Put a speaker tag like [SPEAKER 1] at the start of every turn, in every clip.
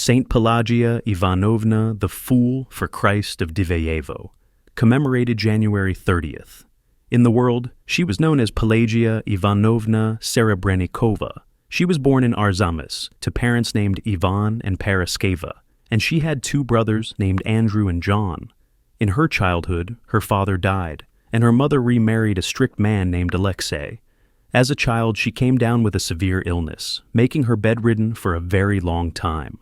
[SPEAKER 1] Saint Pelagia Ivanovna the Fool for Christ of Diveyevo, commemorated January 30th. In the world, she was known as Pelagia Ivanovna Serebrennikova. She was born in Arzamas to parents named Ivan and Paraskeva, and she had two brothers named Andrew and John. In her childhood, her father died, and her mother remarried a strict man named Alexei. As a child, she came down with a severe illness, making her bedridden for a very long time.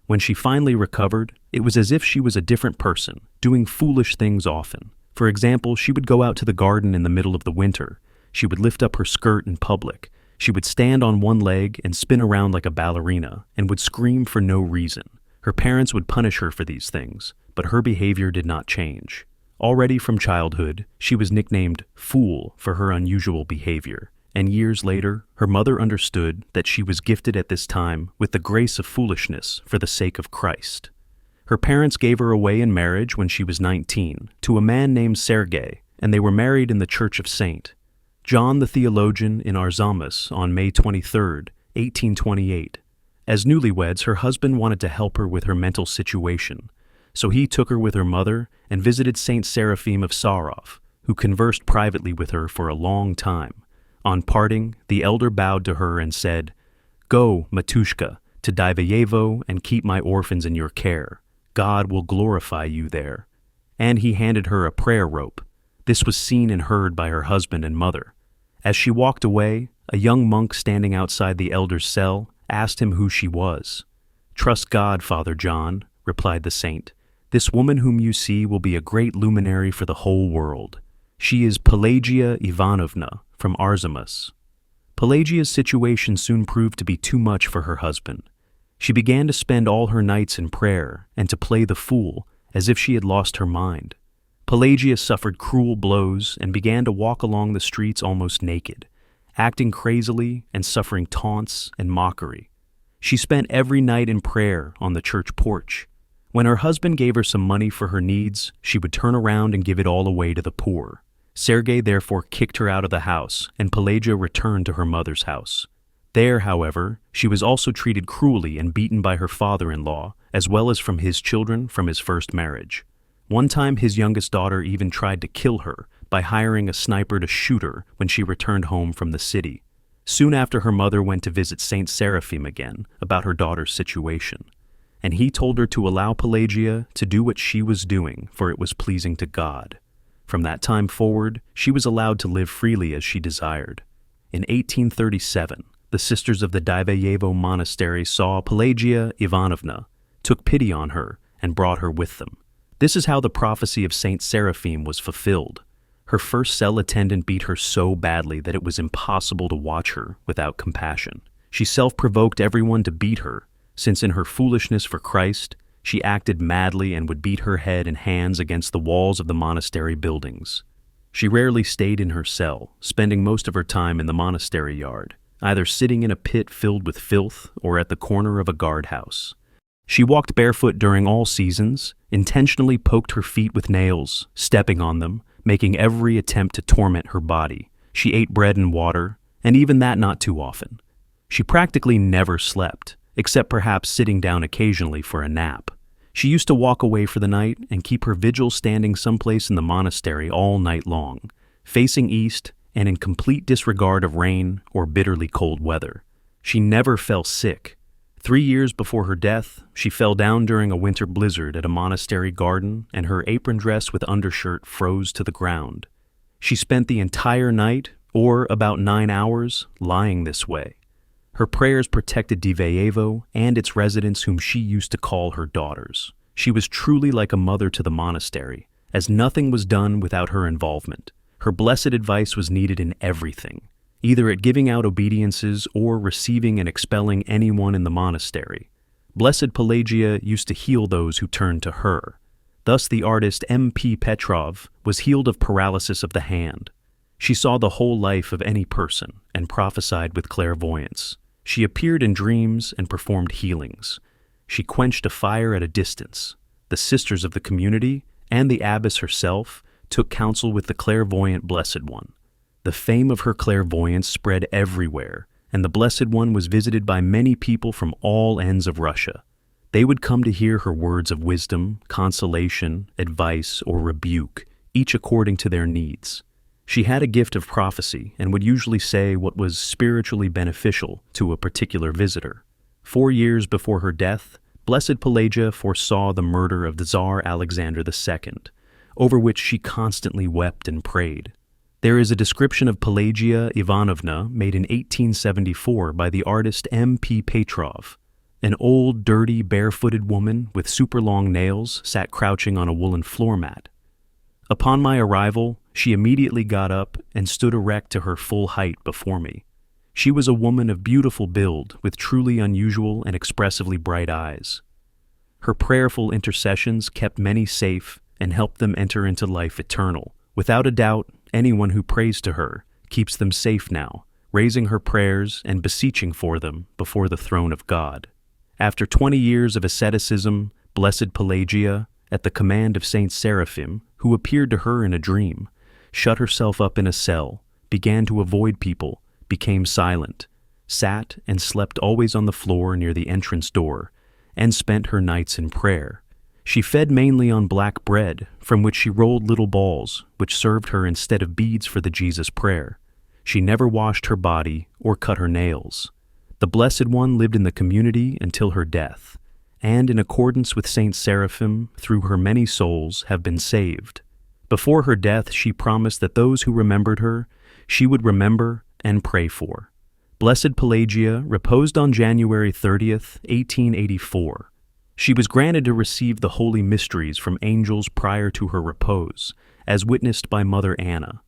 [SPEAKER 1] When she finally recovered, it was as if she was a different person, doing foolish things often. For example, she would go out to the garden in the middle of the winter. She would lift up her skirt in public. She would stand on one leg and spin around like a ballerina, and would scream for no reason. Her parents would punish her for these things, but her behavior did not change. Already from childhood, she was nicknamed Fool for her unusual behavior. And years later, her mother understood that she was gifted at this time with the grace of foolishness for the sake of Christ. Her parents gave her away in marriage when she was 19 to a man named Sergei, and they were married in the Church of St. John the Theologian in Arzamas on May 23, 1828. As newlyweds, her husband wanted to help her with her mental situation, so he took her with her mother and visited Saint Seraphim of Sarov, who conversed privately with her for a long time. On parting, the elder bowed to her and said, "Go, Matushka, to Diveyevo and keep my orphans in your care. God will glorify you there." And he handed her a prayer rope. This was seen and heard by her husband and mother. As she walked away, a young monk standing outside the elder's cell asked him who she was. "Trust God, Father John," replied the saint. "This woman whom you see will be a great luminary for the whole world. She is Pelagia Ivanovna from Arzamas." Pelagia's situation soon proved to be too much for her husband. She began to spend all her nights in prayer and to play the fool as if she had lost her mind. Pelagia suffered cruel blows and began to walk along the streets almost naked, acting crazily and suffering taunts and mockery. She spent every night in prayer on the church porch. When her husband gave her some money for her needs, she would turn around and give it all away to the poor. Sergei therefore kicked her out of the house, and Pelagia returned to her mother's house. There, however, she was also treated cruelly and beaten by her father-in-law, as well as from his children from his first marriage. One time his youngest daughter even tried to kill her by hiring a sniper to shoot her when she returned home from the city. Soon after, her mother went to visit Saint Seraphim again about her daughter's situation, and he told her to allow Pelagia to do what she was doing, for it was pleasing to God. From that time forward, she was allowed to live freely as she desired. In 1837, the sisters of the Diveyevo monastery saw Pelagia Ivanovna, took pity on her, and brought her with them. This is how the prophecy of Saint Seraphim was fulfilled. Her first cell attendant beat her so badly that it was impossible to watch her without compassion. She self-provoked everyone to beat her, since in her foolishness for Christ, she acted madly and would beat her head and hands against the walls of the monastery buildings. She rarely stayed in her cell, spending most of her time in the monastery yard, either sitting in a pit filled with filth or at the corner of a guardhouse. She walked barefoot during all seasons, intentionally poked her feet with nails, stepping on them, making every attempt to torment her body. She ate bread and water, and even that not too often. She practically never slept, except perhaps sitting down occasionally for a nap. She used to walk away for the night and keep her vigil standing someplace in the monastery all night long, facing east and in complete disregard of rain or bitterly cold weather. She never fell sick. 3 years before her death, she fell down during a winter blizzard at a monastery garden, and her apron dress with undershirt froze to the ground. She spent the entire night, or about 9 hours, lying this way. Her prayers protected Diveyevo and its residents, whom she used to call her daughters. She was truly like a mother to the monastery, as nothing was done without her involvement. Her blessed advice was needed in everything, either at giving out obediences or receiving and expelling anyone in the monastery. Blessed Pelagia used to heal those who turned to her. Thus the artist M.P. Petrov was healed of paralysis of the hand. She saw the whole life of any person and prophesied with clairvoyance. She appeared in dreams and performed healings. She quenched a fire at a distance. The sisters of the community and the abbess herself took counsel with the clairvoyant Blessed One. The fame of her clairvoyance spread everywhere, and the Blessed One was visited by many people from all ends of Russia. They would come to hear her words of wisdom, consolation, advice, or rebuke, each according to their needs. She had a gift of prophecy and would usually say what was spiritually beneficial to a particular visitor. 4 years before her death, Blessed Pelagia foresaw the murder of the Tsar Alexander II, over which she constantly wept and prayed. There is a description of Pelagia Ivanovna made in 1874 by the artist M.P. Petrov. An old, dirty, barefooted woman with super long nails sat crouching on a woolen floor mat. Upon my arrival, she immediately got up and stood erect to her full height before me. She was a woman of beautiful build, with truly unusual and expressively bright eyes. Her prayerful intercessions kept many safe and helped them enter into life eternal. Without a doubt, anyone who prays to her keeps them safe now, raising her prayers and beseeching for them before the throne of God. After 20 years of asceticism, Blessed Pelagia, at the command of Saint Seraphim, who appeared to her in a dream, shut herself up in a cell, began to avoid people, became silent, sat and slept always on the floor near the entrance door, and spent her nights in prayer. She fed mainly on black bread, from which she rolled little balls, which served her instead of beads for the Jesus prayer. She never washed her body or cut her nails. The Blessed One lived in the community until her death, and in accordance with Saint Seraphim, through her many souls have been saved. Before her death, she promised that those who remembered her, she would remember and pray for. Blessed Pelagia reposed on January 30th, 1884. She was granted to receive the holy mysteries from angels prior to her repose, as witnessed by Mother Anna.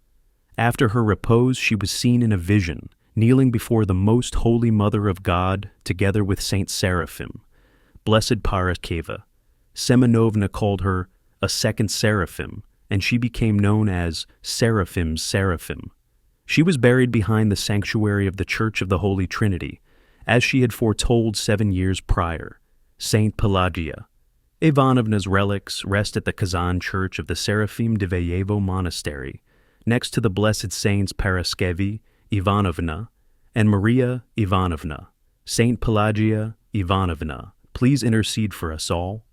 [SPEAKER 1] After her repose, she was seen in a vision, kneeling before the most holy Mother of God, together with Saint Seraphim. Blessed Paraskeva. Semenovna called her a second Seraphim, and she became known as Seraphim's Seraphim. She was buried behind the sanctuary of the Church of the Holy Trinity, as she had foretold 7 years prior. Saint Pelagia Ivanovna's relics rest at the Kazan Church of the Christ of Diveyevo Monastery, next to the Blessed Saints Paraskevi Ivanovna and Maria Ivanovna. Saint Pelagia Ivanovna, please intercede for us all.